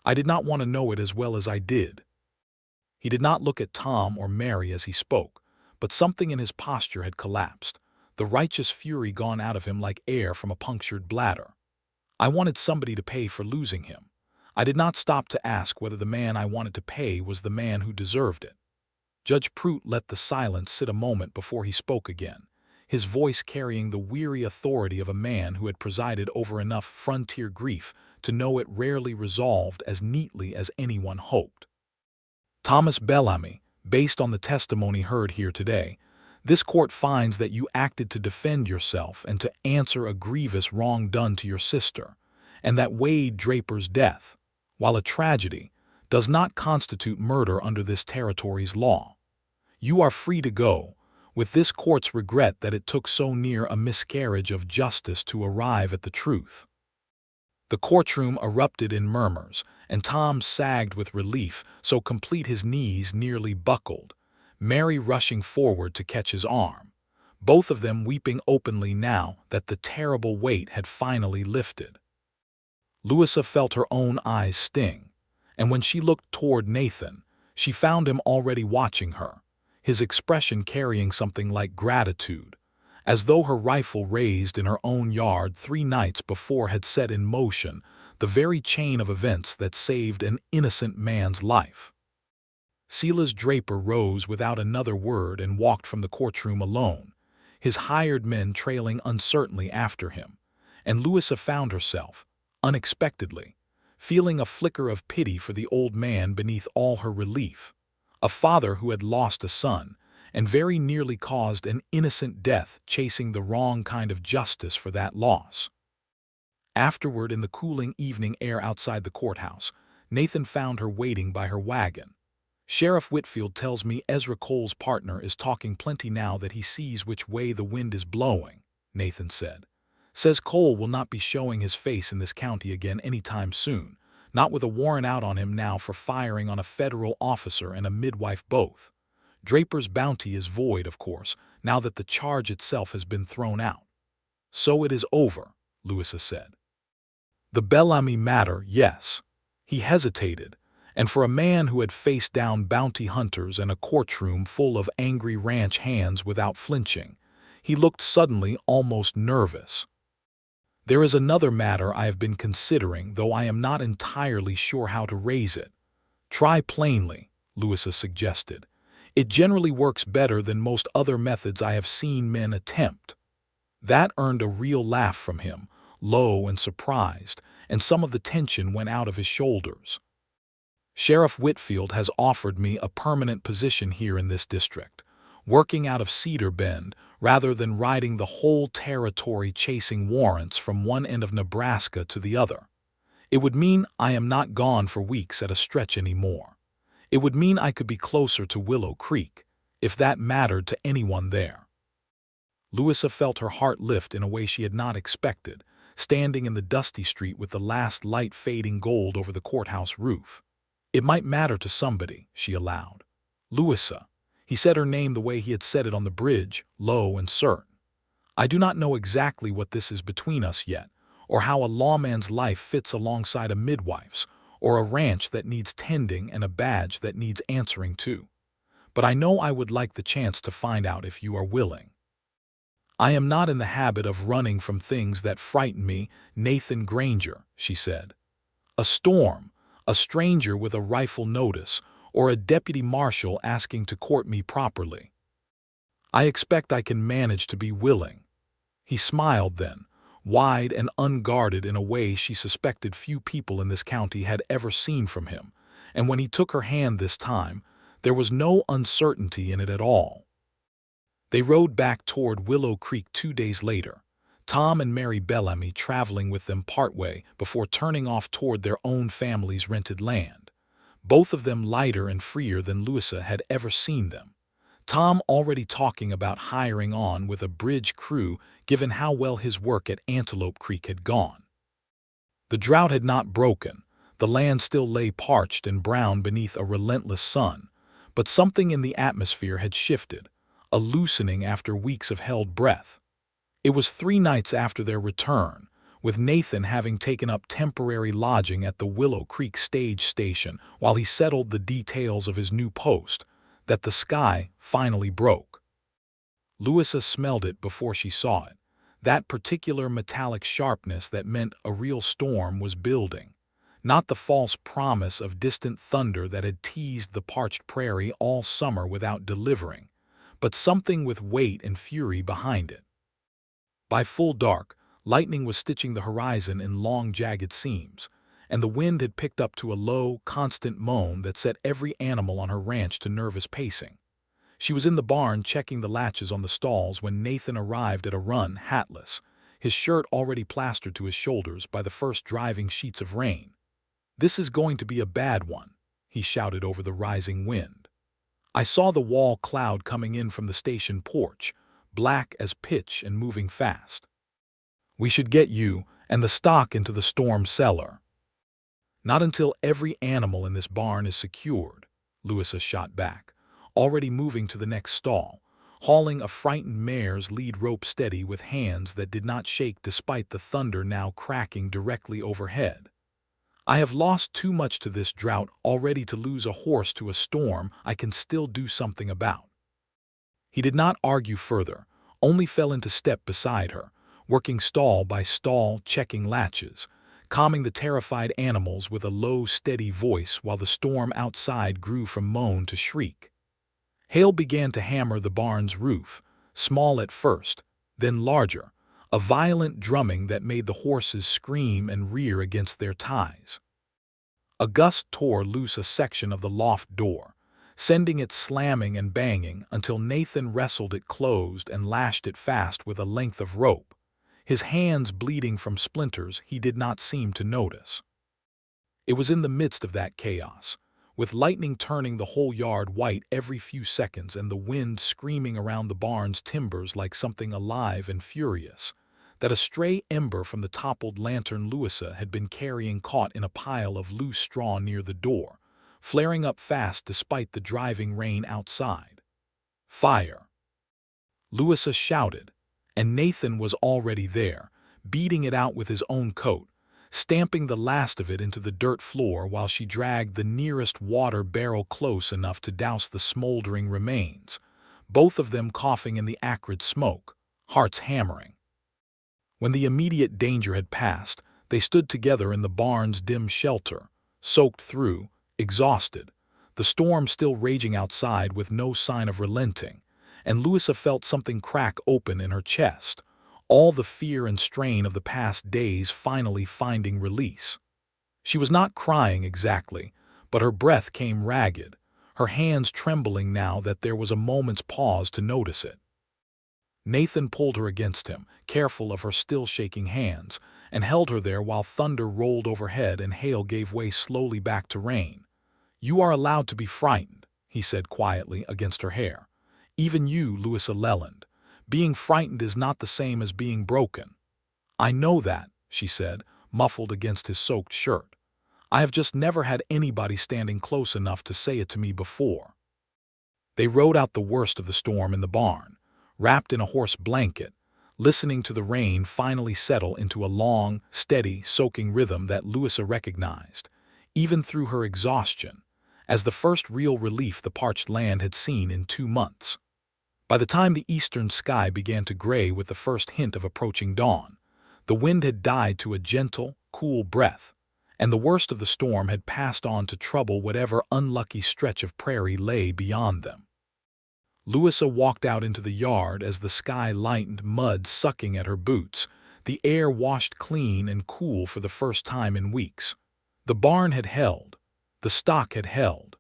I did not want to know it as well as I did." He did not look at Tom or Mary as he spoke, but something in his posture had collapsed, the righteous fury gone out of him like air from a punctured bladder. I wanted somebody to pay for losing him. I did not stop to ask whether the man I wanted to pay was the man who deserved it. Judge Prout let the silence sit a moment before he spoke again, his voice carrying the weary authority of a man who had presided over enough frontier grief to know it rarely resolved as neatly as anyone hoped. "Thomas Bellamy, based on the testimony heard here today, this court finds that you acted to defend yourself and to answer a grievous wrong done to your sister, and that Wade Draper's death, while a tragedy, does not constitute murder under this territory's law. You are free to go, with this court's regret that it took so near a miscarriage of justice to arrive at the truth." The courtroom erupted in murmurs, and Tom sagged with relief so complete his knees nearly buckled, Mary rushing forward to catch his arm, both of them weeping openly now that the terrible weight had finally lifted. Louisa felt her own eyes sting, and when she looked toward Nathan, she found him already watching her, his expression carrying something like gratitude, as though her rifle raised in her own yard 3 nights before had set in motion the very chain of events that saved an innocent man's life. Silas Draper rose without another word and walked from the courtroom alone, his hired men trailing uncertainly after him, and Louisa found herself, unexpectedly, feeling a flicker of pity for the old man beneath all her relief, a father who had lost a son and very nearly caused an innocent death chasing the wrong kind of justice for that loss. Afterward, in the cooling evening air outside the courthouse, Nathan found her waiting by her wagon. "Sheriff Whitfield tells me Ezra Cole's partner is talking plenty now that he sees which way the wind is blowing," Nathan said. "Says Cole will not be showing his face in this county again any time soon, not with a warrant out on him now for firing on a federal officer and a midwife both. Draper's bounty is void, of course, now that the charge itself has been thrown out." "So it is over," Louisa said. "The Bellamy matter, yes." He hesitated, and for a man who had faced down bounty hunters and a courtroom full of angry ranch hands without flinching, he looked suddenly almost nervous. "There is another matter I have been considering, though I am not entirely sure how to raise it." "Try plainly," Louisa suggested. "It generally works better than most other methods I have seen men attempt." That earned a real laugh from him, low and surprised, and some of the tension went out of his shoulders. "Sheriff Whitfield has offered me a permanent position here in this district, working out of Cedar Bend rather than riding the whole territory chasing warrants from one end of Nebraska to the other. It would mean I am not gone for weeks at a stretch anymore. It would mean I could be closer to Willow Creek, if that mattered to anyone there." Louisa felt her heart lift in a way she had not expected, standing in the dusty street with the last light fading gold over the courthouse roof. "It might matter to somebody," she allowed. "Louisa." He said her name the way he had said it on the bridge, low and certain. "I do not know exactly what this is between us yet, or how a lawman's life fits alongside a midwife's, or a ranch that needs tending and a badge that needs answering to. But I know I would like the chance to find out if you are willing. I am not in the habit of running from things that frighten me, Nathan Granger, she said. A storm, a stranger with a rifle notice, or a deputy marshal asking to court me properly. I expect I can manage to be willing. He smiled then, wide and unguarded in a way she suspected few people in this county had ever seen from him, and when he took her hand this time, there was no uncertainty in it at all. They rode back toward Willow Creek 2 days later, Tom and Mary Bellamy traveling with them partway before turning off toward their own family's rented land, both of them lighter and freer than Louisa had ever seen them. Tom already talking about hiring on with a bridge crew given how well his work at Antelope Creek had gone. The drought had not broken, the land still lay parched and brown beneath a relentless sun, but something in the atmosphere had shifted, a loosening after weeks of held breath. It was 3 nights after their return, with Nathan having taken up temporary lodging at the Willow Creek stage station while he settled the details of his new post, that the sky finally broke. Louisa smelled it before she saw it, that particular metallic sharpness that meant a real storm was building, not the false promise of distant thunder that had teased the parched prairie all summer without delivering, but something with weight and fury behind it. By full dark, lightning was stitching the horizon in long jagged seams, and the wind had picked up to a low, constant moan that set every animal on her ranch to nervous pacing. She was in the barn checking the latches on the stalls when Nathan arrived at a run, hatless, his shirt already plastered to his shoulders by the first driving sheets of rain. "This is going to be a bad one," he shouted over the rising wind. I saw the wall cloud coming in from the station porch, black as pitch and moving fast. "We should get you and the stock into the storm cellar." "Not until every animal in this barn is secured," Louisa shot back, already moving to the next stall, hauling a frightened mare's lead rope steady with hands that did not shake despite the thunder now cracking directly overhead. "I have lost too much to this drought already to lose a horse to a storm I can still do something about." He did not argue further, only fell into step beside her, working stall by stall, checking latches, calming the terrified animals with a low, steady voice while the storm outside grew from moan to shriek. Hail began to hammer the barn's roof, small at first, then larger, a violent drumming that made the horses scream and rear against their ties. A gust tore loose a section of the loft door, sending it slamming and banging until Nathan wrestled it closed and lashed it fast with a length of rope, his hands bleeding from splinters he did not seem to notice. It was in the midst of that chaos, with lightning turning the whole yard white every few seconds and the wind screaming around the barn's timbers like something alive and furious, that a stray ember from the toppled lantern Louisa had been carrying caught in a pile of loose straw near the door, flaring up fast despite the driving rain outside. "Fire!" Louisa shouted, and Nathan was already there, beating it out with his own coat, stamping the last of it into the dirt floor while she dragged the nearest water barrel close enough to douse the smoldering remains, both of them coughing in the acrid smoke, hearts hammering. When the immediate danger had passed, they stood together in the barn's dim shelter, soaked through, exhausted, the storm still raging outside with no sign of relenting, and Louisa felt something crack open in her chest, all the fear and strain of the past days finally finding release. She was not crying exactly, but her breath came ragged, her hands trembling now that there was a moment's pause to notice it. Nathan pulled her against him, careful of her still shaking hands, and held her there while thunder rolled overhead and hail gave way slowly back to rain. "You are allowed to be frightened," he said quietly against her hair. "Even you, Louisa Leland. Being frightened is not the same as being broken." "I know that," she said, muffled against his soaked shirt. "I have just never had anybody standing close enough to say it to me before." They rode out the worst of the storm in the barn, wrapped in a horse blanket, listening to the rain finally settle into a long, steady, soaking rhythm that Louisa recognized, even through her exhaustion, as the first real relief the parched land had seen in 2 months. By the time the eastern sky began to gray with the first hint of approaching dawn, the wind had died to a gentle, cool breath, and the worst of the storm had passed on to trouble whatever unlucky stretch of prairie lay beyond them. Louisa walked out into the yard as the sky lightened, mud sucking at her boots, the air washed clean and cool for the first time in weeks. The barn had held. The stock had held.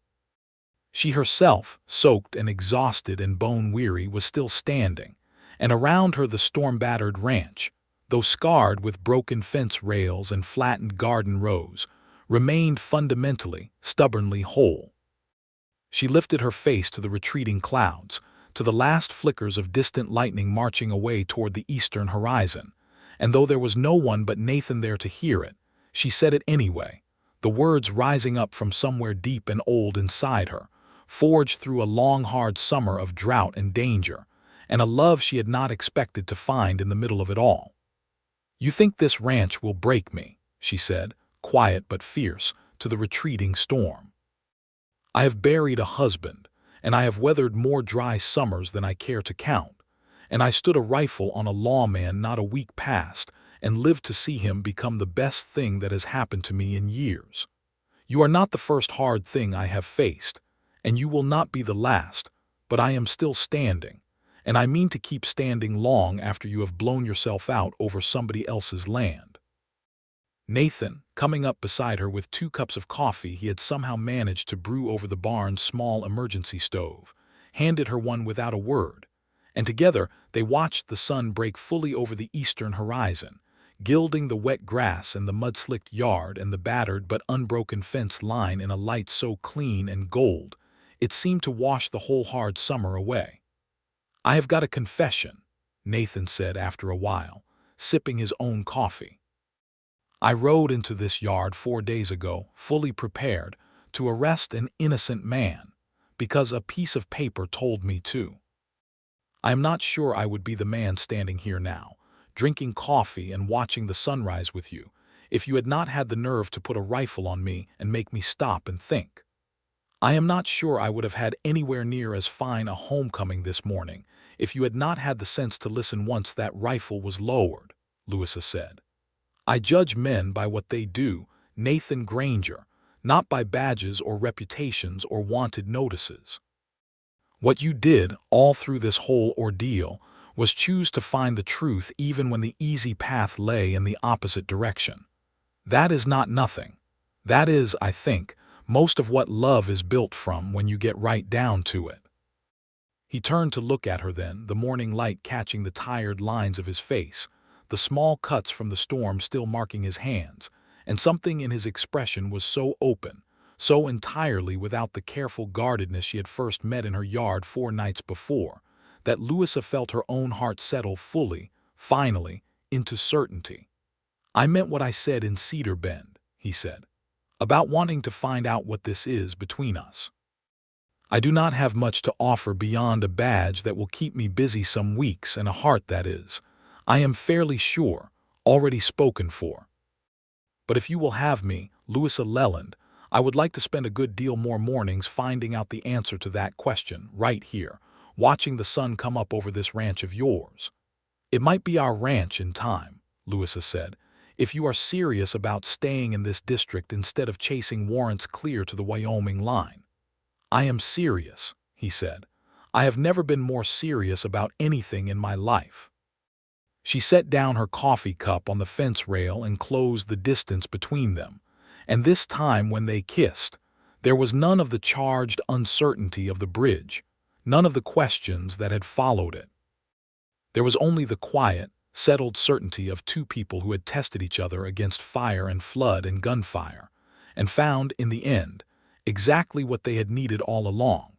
She herself, soaked and exhausted and bone-weary, was still standing, and around her the storm-battered ranch, though scarred with broken fence rails and flattened garden rows, remained fundamentally, stubbornly whole. She lifted her face to the retreating clouds, to the last flickers of distant lightning marching away toward the eastern horizon, and though there was no one but Nathan there to hear it, she said it anyway, the words rising up from somewhere deep and old inside her, forged through a long, hard summer of drought and danger, and a love she had not expected to find in the middle of it all. "You think this ranch will break me," she said, quiet but fierce, to the retreating storm. "I have buried a husband, and I have weathered more dry summers than I care to count, and I stood a rifle on a lawman not a week past and lived to see him become the best thing that has happened to me in years. You are not the first hard thing I have faced, and you will not be the last, but I am still standing, and I mean to keep standing long after you have blown yourself out over somebody else's land." Nathan, coming up beside her with 2 cups of coffee he had somehow managed to brew over the barn's small emergency stove, handed her one without a word, and together they watched the sun break fully over the eastern horizon, gilding the wet grass and the mud-slicked yard and the battered but unbroken fence line in a light so clean and gold it seemed to wash the whole hard summer away. "I have got a confession," Nathan said after a while, sipping his own coffee. "I rode into this yard 4 days ago, fully prepared to arrest an innocent man, because a piece of paper told me to. I am not sure I would be the man standing here now, drinking coffee and watching the sunrise with you, if you had not had the nerve to put a rifle on me and make me stop and think. I am not sure I would have had anywhere near as fine a homecoming this morning if you had not had the sense to listen once that rifle was lowered," Louisa said. "I judge men by what they do, Nathan Granger, not by badges or reputations or wanted notices. What you did all through this whole ordeal was choose to find the truth even when the easy path lay in the opposite direction. That is not nothing. That is, I think, most of what love is built from when you get right down to it." He turned to look at her then, the morning light catching the tired lines of his face, the small cuts from the storm still marking his hands, and something in his expression was so open, so entirely without the careful guardedness she had first met in her yard 4 nights before, that Louisa felt her own heart settle fully, finally, into certainty. "I meant what I said in Cedar Bend," he said, "about wanting to find out what this is between us. I do not have much to offer beyond a badge that will keep me busy some weeks and a heart that is, I am fairly sure, already spoken for. But if you will have me, Louisa Leland, I would like to spend a good deal more mornings finding out the answer to that question, right here, watching the sun come up over this ranch of yours. It might be our ranch in time," Louisa said, "if you are serious about staying in this district instead of chasing warrants clear to the Wyoming line." "I am serious," he said. "I have never been more serious about anything in my life." She set down her coffee cup on the fence rail and closed the distance between them, and this time when they kissed, there was none of the charged uncertainty of the bridge, none of the questions that had followed it. There was only the quiet, settled certainty of 2 people who had tested each other against fire and flood and gunfire, and found, in the end, exactly what they had needed all along.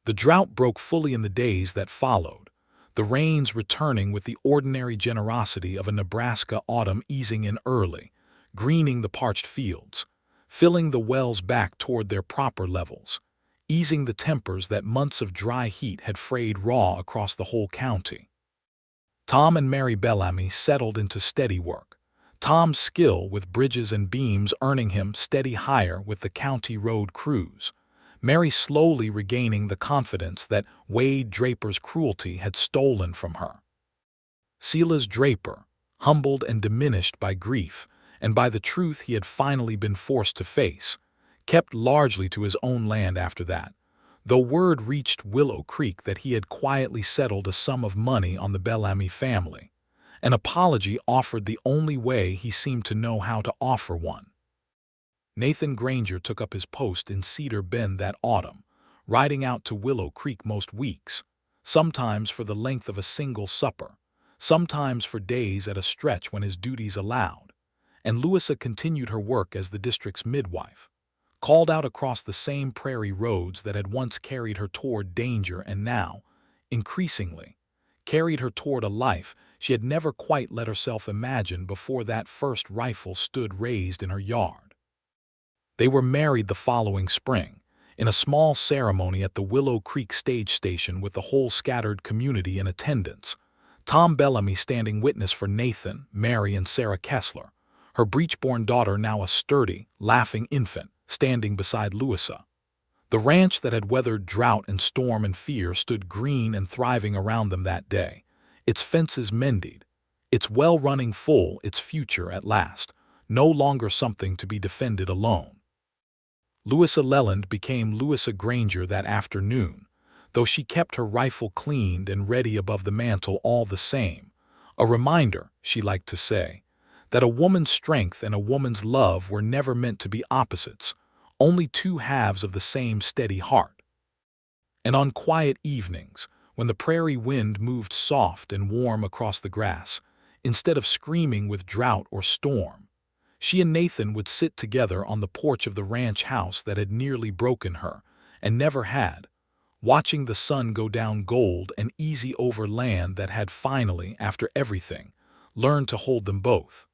The drought broke fully in the days that followed, the rains returning with the ordinary generosity of a Nebraska autumn easing in early, greening the parched fields, filling the wells back toward their proper levels, easing the tempers that months of dry heat had frayed raw across the whole county. Tom and Mary Bellamy settled into steady work, Tom's skill with bridges and beams earning him steady hire with the county road crews. Mary slowly regaining the confidence that Wade Draper's cruelty had stolen from her. Silas Draper, humbled and diminished by grief and by the truth he had finally been forced to face, kept largely to his own land after that, though word reached Willow Creek that he had quietly settled a sum of money on the Bellamy family. An apology offered the only way he seemed to know how to offer one. Nathan Granger took up his post in Cedar Bend that autumn, riding out to Willow Creek most weeks, sometimes for the length of a single supper, sometimes for days at a stretch when his duties allowed, and Louisa continued her work as the district's midwife, called out across the same prairie roads that had once carried her toward danger and now, increasingly, carried her toward a life she had never quite let herself imagine before that first rifle stood raised in her yard. They were married the following spring, in a small ceremony at the Willow Creek stage station with the whole scattered community in attendance, Tom Bellamy standing witness for Nathan, Mary, and Sarah Kessler, her breech-born daughter now a sturdy, laughing infant, standing beside Louisa. The ranch that had weathered drought and storm and fear stood green and thriving around them that day, its fences mended, its well running full, its future at last, no longer something to be defended alone. Louisa Leland became Louisa Granger that afternoon, though she kept her rifle cleaned and ready above the mantel all the same, a reminder, she liked to say, that a woman's strength and a woman's love were never meant to be opposites, only two halves of the same steady heart. And on quiet evenings, when the prairie wind moved soft and warm across the grass, instead of screaming with drought or storm, she and Nathan would sit together on the porch of the ranch house that had nearly broken her, and never had, watching the sun go down gold and easy over land that had finally, after everything, learned to hold them both.